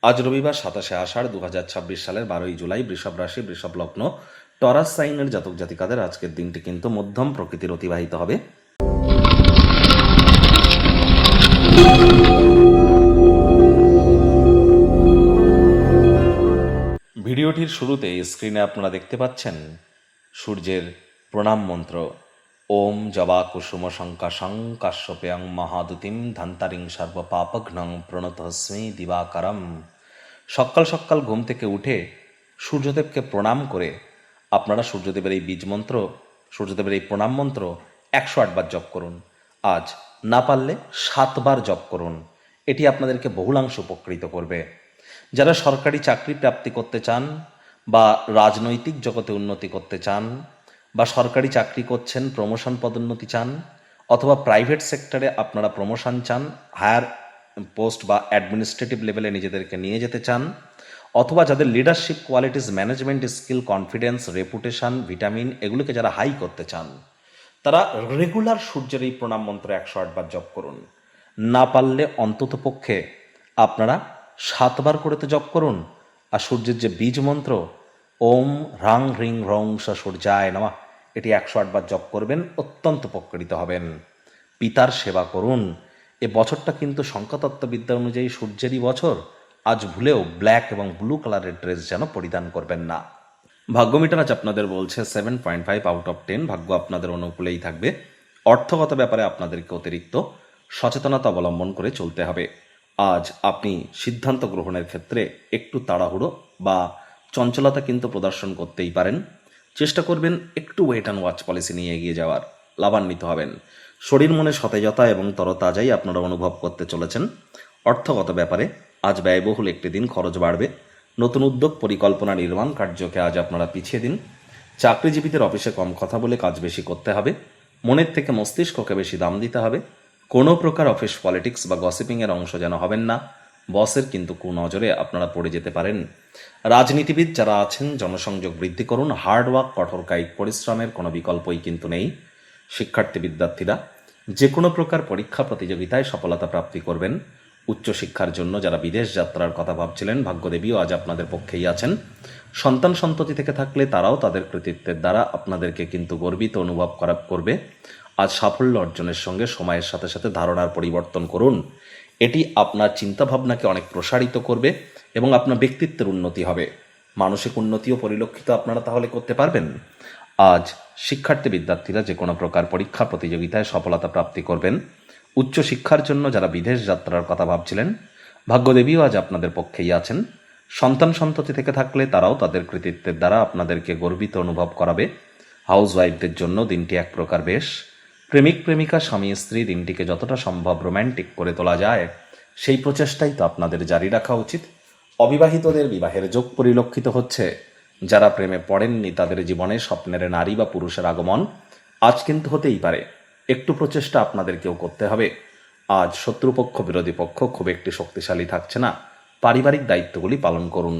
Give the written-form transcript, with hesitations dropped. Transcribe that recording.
আজ রবিবার 27 আষাঢ় 2026 সালের 12 জুলাই বৃষভ রাশি বৃষভ লগ্ন টরাস সাইনের জাতক জাতিকাদের আজকের দিনটি কিন্তু মধ্যম প্রকৃতির অতিবাহিত হবে। ভিডিওটির শুরুতে স্ক্রিনে আপনারা দেখতে পাচ্ছেন সূর্যের প্রণাম মন্ত্র। ওম জবা কুসুম শঙ্কাশং কাশ্যপেয়ং মহাদুতিম ধন্তারিং সর্বপাপঘ্নং প্রণতস্মি দিবাকরম। সকাল সকাল ঘুম থেকে উঠে সূর্যদেবকে প্রণাম করে আপনারা সূর্যদেবের এই বীজ মন্ত্র, সূর্যদেবের এই প্রণাম মন্ত্র 108 বার জপ করুন। আজ না পারলে 7 বার জপ করুন। এটি আপনাদেরকে বহুলাংশ উপকৃত করবে। যারা সরকারি চাকরি প্রাপ্তি করতে চান বা রাজনৈতিক জগতে উন্নতি করতে চান বা সরকারি চাকরি করছেন, প্রমোশন পদোন্নতি চান, অথবা প্রাইভেট সেক্টরে আপনারা প্রমোশন চান, হায়ার পোস্ট বা অ্যাডমিনিস্ট্রেটিভ লেভেলে নিজেদেরকে নিয়ে যেতে চান, অথবা যাদের leadership qualities, management skill, confidence, reputation, vitamin এগুলোকে যারা হাই করতে চান, তারা রেগুলার সূর্যের এই প্রণাম মন্ত্র 108 বার জপ করুন। না পারলে অন্তত পক্ষে আপনারা 7 বার করে তো জপ করুন। আর সূর্যের যে বীজ মন্ত্র ওম হ্রাং হ্রিং রং সূর্যায় নমঃ, এটি 108 বার জপ করবেন, অত্যন্ত উপকৃত হবেন। পিতার সেবা করুন। এ বছরটা কিন্তু সংখ্যাতত্ত্ববিদ্যা অনুযায়ী সূর্যেরই বছর। আজ ভুলেও ব্ল্যাক এবং ব্লু কালারের ড্রেস যেন পরিধান করবেন না। ভাগ্য মিটার আজ আপনাদের বলছে 7.5 আউট অফ 10। ভাগ্য আপনাদের অনুকূলেই থাকবে। অর্থগত ব্যাপারে আপনাদেরকে অতিরিক্ত সচেতনতা অবলম্বন করে চলতে হবে। আজ আপনি সিদ্ধান্ত গ্রহণের ক্ষেত্রে একটু তাড়াহুড়ো বা চঞ্চলতা কিন্তু প্রদর্শন করতেই পারেন। চেষ্টা করবেন একটু ওয়েট অ্যান্ড ওয়াচ পলিসি নিয়ে এগিয়ে যাওয়ার, লাভান্বিত হবেন। শরীর মনে সতেজতা এবং তরতাজাই আপনারা অনুভব করতে চলেছেন। অর্থগত ব্যাপারে আজ ব্যয়বহুল একটি দিন, খরচ বাড়বে। নতুন উদ্যোগ, পরিকল্পনা, নির্মাণ কার্যকে আজ আপনারা পিছিয়ে দিন। চাকরিজীবীদের অফিসে কম কথা বলে কাজ বেশি করতে হবে। মনের থেকে মস্তিষ্ককে বেশি দাম দিতে হবে। কোনো প্রকার অফিস পলিটিক্স বা গসিপিংয়ের অংশ যেন হবেন না। বসের কিন্তু কুনজরে আপনারা পড়ে যেতে পারেন। রাজনীতিবিদ যারা আছেন, জনসংযোগ বৃদ্ধি করুন। হার্ডওয়ার্ক, কঠোর কায়িক পরিশ্রমের কোনো বিকল্পই কিন্তু নেই। শিক্ষার্থী বিদ্যার্থীরা যে কোনো প্রকার পরীক্ষা প্রতিযোগিতায় সফলতা প্রাপ্তি করবেন। উচ্চশিক্ষার জন্য যারা বিদেশ যাত্রার কথা ভাবছিলেন, ভাগ্যদেবীও আজ আপনাদের পক্ষেই আছেন। সন্তান সন্ততি থেকে থাকলে তারাও তাদের কৃতিত্বের দ্বারা আপনাদেরকে কিন্তু গর্বিত অনুভব করবে। আজ সাফল্য অর্জনের সঙ্গে সময়ের সাথে সাথে ধারণার পরিবর্তন করুন। এটি আপনার চিন্তাভাবনাকে অনেক প্রসারিত করবে এবং আপনার ব্যক্তিত্বের উন্নতি হবে। মানসিক উন্নতিও পরিলক্ষিত আপনারা তাহলে করতে পারবেন। আজ শিক্ষার্থী বিদ্যার্থীরা যে কোনো প্রকার পরীক্ষা প্রতিযোগিতায় সফলতা প্রাপ্তি করবেন। উচ্চশিক্ষার জন্য যারা বিদেশ যাত্রার কথা ভাবছিলেন, ভাগ্যদেবীও আজ আপনাদের পক্ষেই আছেন। সন্তান সন্ততি থেকে থাকলে তারাও তাদের কৃতিত্বের দ্বারা আপনাদেরকে গর্বিত অনুভব করাবে। হাউস ওয়াইফদের জন্য দিনটি এক প্রকার বেশ। প্রেমিক প্রেমিকা, স্বামী স্ত্রী দিনটিকে যতটা সম্ভব রোম্যান্টিক করে তোলা যায় সেই প্রচেষ্টাই তো আপনাদের জারি রাখা উচিত। অবিবাহিতদের বিবাহের যোগ পরিলক্ষিত হচ্ছে। যারা প্রেমে পড়েননি তাদের জীবনে স্বপ্নের নারী বা পুরুষের আগমন আজ কিন্তু হতেই পারে। একটু প্রচেষ্টা আপনাদেরকেও করতে হবে। আজ শত্রুপক্ষ, বিরোধী পক্ষ খুব একটি শক্তিশালী থাকছে না। পারিবারিক দায়িত্বগুলি পালন করুন।